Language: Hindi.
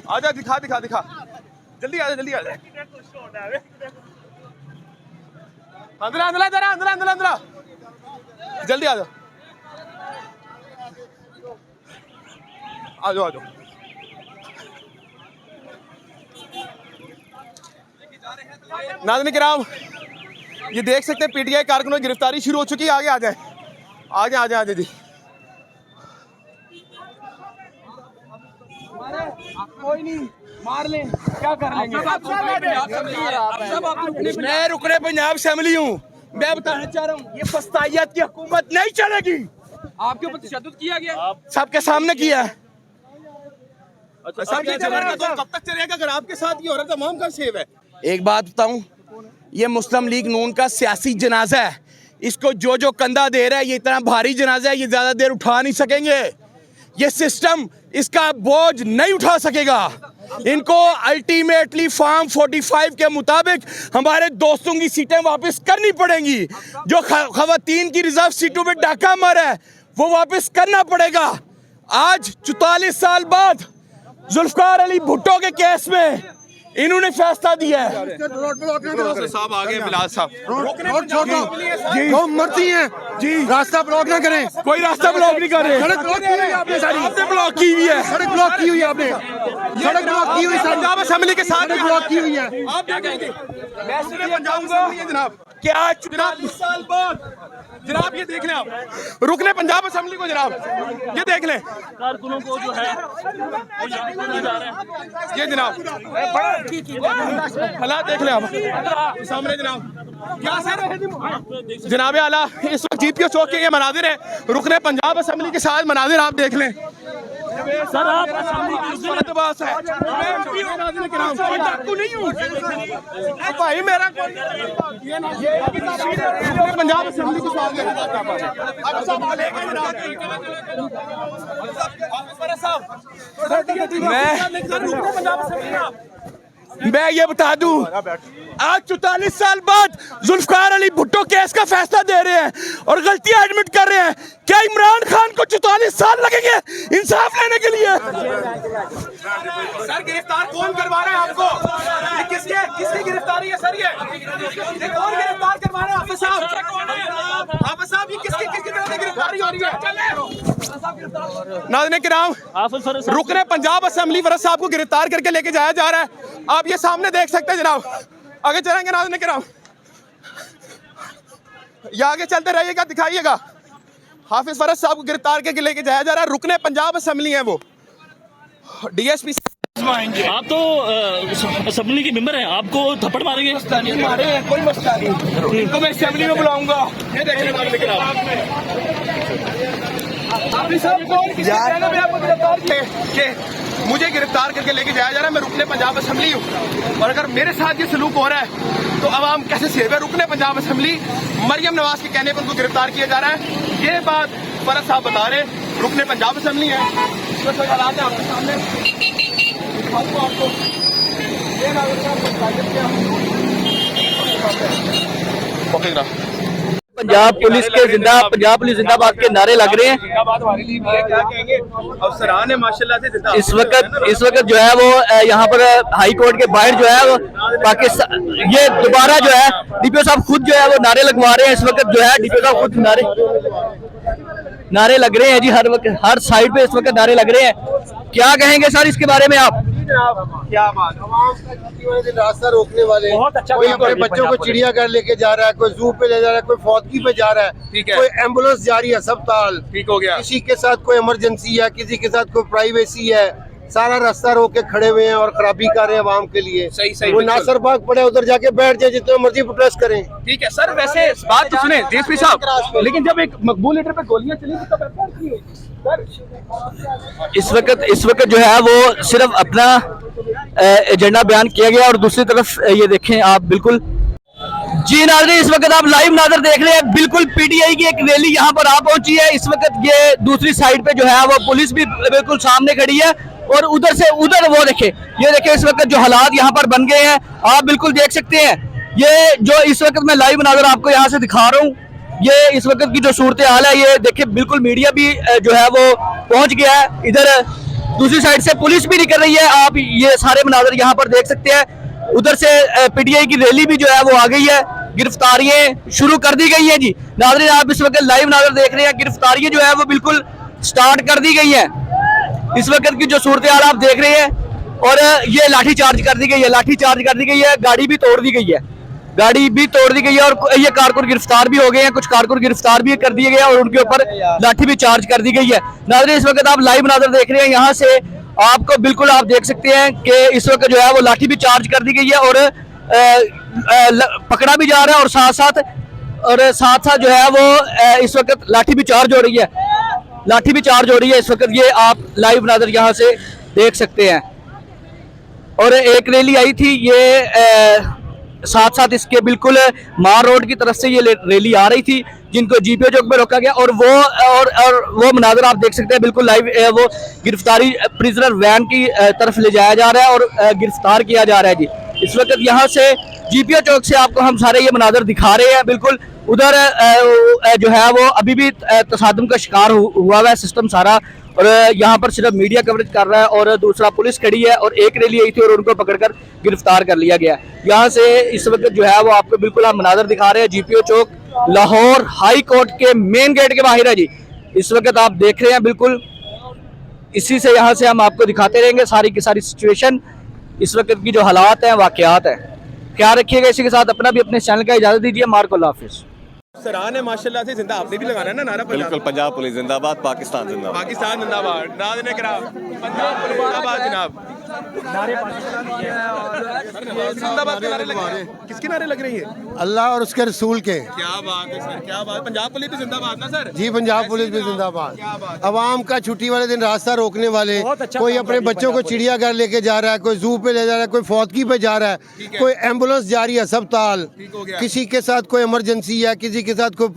आजा दिखा जल्दी आजा अंदर जल्दी आ जाओ नाज़रीन किराम, ये देख सकते हैं पीटीआई कारकुनों की गिरफ्तारी शुरू हो चुकी है। आगे आ जाए जी। कोई नहीं, मार ले, क्या कर लेंगे? मैं रुकने पंजाब असेंबली हूँ। मैं बताना चाह रहा हूँ, ये फस्तायत की हुकूमत नहीं चलेगी। आपके ऊपर तशद्दुद किया गया, सबके सामने किया है। कब तक चलेगा अगर आपके साथ ये औरत तमाम का सेव है? एक बात बताऊं, ये मुस्लिम लीग नून का सियासी जनाजा है। इसको जो कंधा दे रहा है, ये इतना भारी जनाजा है, ये ज्यादा देर उठा नहीं सकेंगे। ये सिस्टम इसका बोझ नहीं उठा सकेगा। इनको अल्टीमेटली फॉर्म 45 के मुताबिक हमारे दोस्तों की सीटें वापस करनी पड़ेंगी। जो खवातीन की रिजर्व सीटों पे डाका मारा है वो वापस करना पड़ेगा। आज 44 साल बाद जुल्फकार अली भुट्टो के केस में इन्होंने फैसला दिया है। साहब आगे बिलाल साहब, वो मरती हैं जी, रास्ता ब्लॉक ना करें। कोई रास्ता ब्लॉक नहीं कर रहे। सड़क ब्लॉक की हुई है आपने, सारी आपने ब्लॉक की हुई है। सड़क ब्लॉक की हुई है आपने, सड़क ब्लॉक की हुई, पंजाब असेंबली के साथ ब्लॉक की हुई है। आप क्या कहेंगे? मैं सिर्फ पंजाब असेंबली है जनाब। क्या जनाब इस साल बाद जनाब ये देख लें आप, रुकने पंजाब असेंबली को जनाब, ये देख लें कारकुनों को जो है ये जनाब हालात देख लें आप सामने जनाब। क्या सर जनाब आला, इस वक्त जीपीओ चौक के ये मनाजिर है, रुकने पंजाब असेंबली के साथ मनाजिर आप देख लें। सर आप भाई मेरा पंजाब असेंबली के साथ मैं ये बता दूं, आज 44 साल बाद जुल्फकार अली भुट्टो केस का फैसला दे रहे हैं और गलतियां एडमिट कर रहे हैं। क्या इमरान खान को 44 साल लगेंगे इंसाफ लेने के लिए? सर गिरफ्तार कौन करवा रहा है आपको? ये किसकी गिरफ्तारी है सर? ये कौन गिरफ्तार करवा रहा है? हाफिज साहब ये किसकी गिरफ्तारी हो रही है? नाज़रीन किराम, रुकने पंजाब असेंबली फरज साहब को गिरफ्तार करके लेके जाया जा रहा है। आप ये सामने देख सकते हैं जनाब। आगे चलेंगे नाज़रीन किराम, ये आगे चलते रहिएगा, दिखाइएगा। हाफिज फरज साहब को गिरफ्तार करके लेके जाया जा रहा है। रुकने पंजाब असेंबली है वो, डीएसपी। आप तो असेंबली के मेंबर हैं, आपको थप्पड़ मारेंगे? मारे कोई मसला नहीं, इनको मैं असेंबली में बुलाऊंगा। ये देखिए मुझे गिरफ्तार करके लेके जाया जा रहा है। मैं रुकने पंजाब असेंबली हूँ और अगर मेरे साथ ये सलूक हो रहा है तो अवाम कैसे सेव है? रुकने पंजाब असेंबली, मरियम नवाज के कहने पर उनको गिरफ्तार किया जा रहा है। ये बात फरज साहब बता रहे, रुकने पंजाब असेंबली है। तो हालात है आपके सामने, आपको पंजाब पुलिस जिंदाबाद के नारे लग रहे हैं। क्या कहेंगे अफसरान है माशाल्लाह से जिंदा। इस वक्त जो है वो यहाँ पर हाई कोर्ट के बाहर जो है वो पाकिस्तान, ये दोबारा जो है डीपीओ साहब खुद जो है वो नारे लगवा रहे हैं। इस वक्त जो है डीपीओ साहब खुद नारे लग रहे हैं जी, हर साइड पे इस वक्त नारे लग रहे हैं। क्या कहेंगे सर इसके बारे में आप? क्या बात, रास्ता रोकने वाले, कोई अपने बच्चों को चिड़ियाघर लेके जा रहा है, कोई जू पे ले जा रहा है, कोई फौतगी पे जा रहा है, कोई एम्बुलेंस जा रही है अस्पताल, ठीक हो गया। किसी के साथ कोई इमरजेंसी है, किसी के साथ कोई प्राइवेसी है, सारा रास्ता रोक के खड़े हुए हैं और खराबी कर रहे हैं आवाम के लिए। सही वो नासर बाग पड़े, उधर जाके बैठ जाए, जितना मर्जी प्रोटेस्ट करें। ठीक है सर, वैसे बात तो सुने डीएसपी साहब, लेकिन जब एक मकबूल लीडर पे गोलियां चली तब एफआईआर की हुई सर? इस वक्त जो है वो सिर्फ अपना एजेंडा बयान किया गया और दूसरी तरफ ये देखें आप, बिल्कुल जी नाज़रीन इस वक्त आप लाइव नाज़र देख रहे हैं। बिल्कुल पीटीआई की एक रैली यहाँ पर आ पहुंची है। इस वक्त ये दूसरी साइड पे जो है वो पुलिस भी बिल्कुल सामने खड़ी है और उधर से उधर वो देखे, ये देखे इस वक्त जो हालात यहाँ पर बन गए हैं, आप बिल्कुल देख सकते हैं। ये जो इस वक्त मैं लाइव नाज़र आपको यहाँ से दिखा रहा हूँ, ये इस वक्त की जो सूरत हाल है, ये देखिए बिल्कुल मीडिया भी जो है वो पहुंच गया है। इधर दूसरी साइड से पुलिस भी निकल रही है, आप ये सारे मनाजर यहाँ पर देख सकते हैं। उधर से पीटीआई की रैली भी जो है वो आ गई है, गिरफ्तारियां शुरू कर दी गई हैं जी। नाज़रीन आप इस वक्त लाइव नाज़र देख रहे हैं, गिरफ्तारियां जो है वो बिल्कुल स्टार्ट कर दी गई हैं। इस वक्त की जो सूरत हाल आप देख रहे हैं, और ये लाठी चार्ज कर दी गई है, लाठी चार्ज कर दी गई है, गाड़ी भी तोड़ दी गई है, गाड़ी भी तोड़ दी गई है, और ये कारकुन गिरफ्तार भी हो गए हैं, कुछ कारकुन गिरफ्तार भी कर दिए गए और उनके ऊपर लाठी भी चार्ज कर दी गई है। नाज़रीन इस वक्त आप लाइव नाज़र देख रहे हैं, यहाँ से आपको बिल्कुल आप देख सकते हैं कि इस वक्त जो है वो लाठी भी चार्ज कर दी गई है, और पकड़ा भी जा रहा है, और साथ साथ जो है वो इस वक्त लाठी भी चार्ज हो रही है, लाठी भी चार्ज हो रही है इस वक्त। ये आप लाइव नाज़र यहाँ से देख सकते हैं। और एक रैली आई थी, ये साथ साथ इसके बिल्कुल मार रोड की तरफ से ये रैली आ रही थी, जिनको जीपीओ चौक में रोका गया, और वो मनाजर आप देख सकते हैं बिल्कुल लाइव। वो गिरफ्तारी प्रिजनर वैन की तरफ ले जाया जा रहा है और गिरफ्तार किया जा रहा है जी। इस वक्त यहाँ से जीपीओ चौक से आपको हम सारे ये मनाजर दिखा रहे हैं। बिल्कुल उधर जो है वो अभी भी तसादुम का शिकार हुआ है सिस्टम सारा, और यहाँ पर सिर्फ मीडिया कवरेज कर रहा है, और दूसरा पुलिस खड़ी है, और एक रैली आई थी और उनको पकड़कर गिरफ्तार कर लिया गया। यहाँ से इस वक्त जो है वो आपको बिल्कुल हम मनाजर दिखा रहे हैं, जीपीओ चौक लाहौर हाई कोर्ट के मेन गेट के बाहर है जी। इस वक्त आप देख रहे हैं, बिल्कुल इसी से यहाँ से हम आपको दिखाते रहेंगे सारी की सारी सिचुएशन, इस वक्त की जो हालात हैं, वाकयात हैं। ख्याल रखिएगा, इसी के साथ अपना भी अपने चैनल का इजाजत दीजिए। मार्को अल्लाह हाफिज़। सराहन है माशाल्लाह से, जिंदा आपने भी लगाना है ना नारा? बिल्कुल, पंजाब पुलिस जिंदाबाद, पाकिस्तान जिंदाबाद। पाकिस्तान जिंदाबाद। नाज़रीन किराम, पंजाब पुलिस जिंदाबाद जनाब। जिंदाबाद के नारे लग रहे हैं। किसके नारे लग रही है? अल्लाह और उसके रसूल के। क्या बात है सर, क्या बात। पंजाब पुलिस भी जिंदाबाद ना सर? जी, पंजाब पुलिस भी जिंदाबाद। अवाम का छुट्टी वाले दिन रास्ता रोकने वाले, कोई अपने बच्चों को चिड़ियाघर लेके जा रहा है, कोई जू पे ले जा रहा है, कोई फौतगी पे जा रहा है, कोई एम्बुलेंस जा रही है अस्पताल, किसी के साथ कोई इमरजेंसी है, किसी के साथ कोई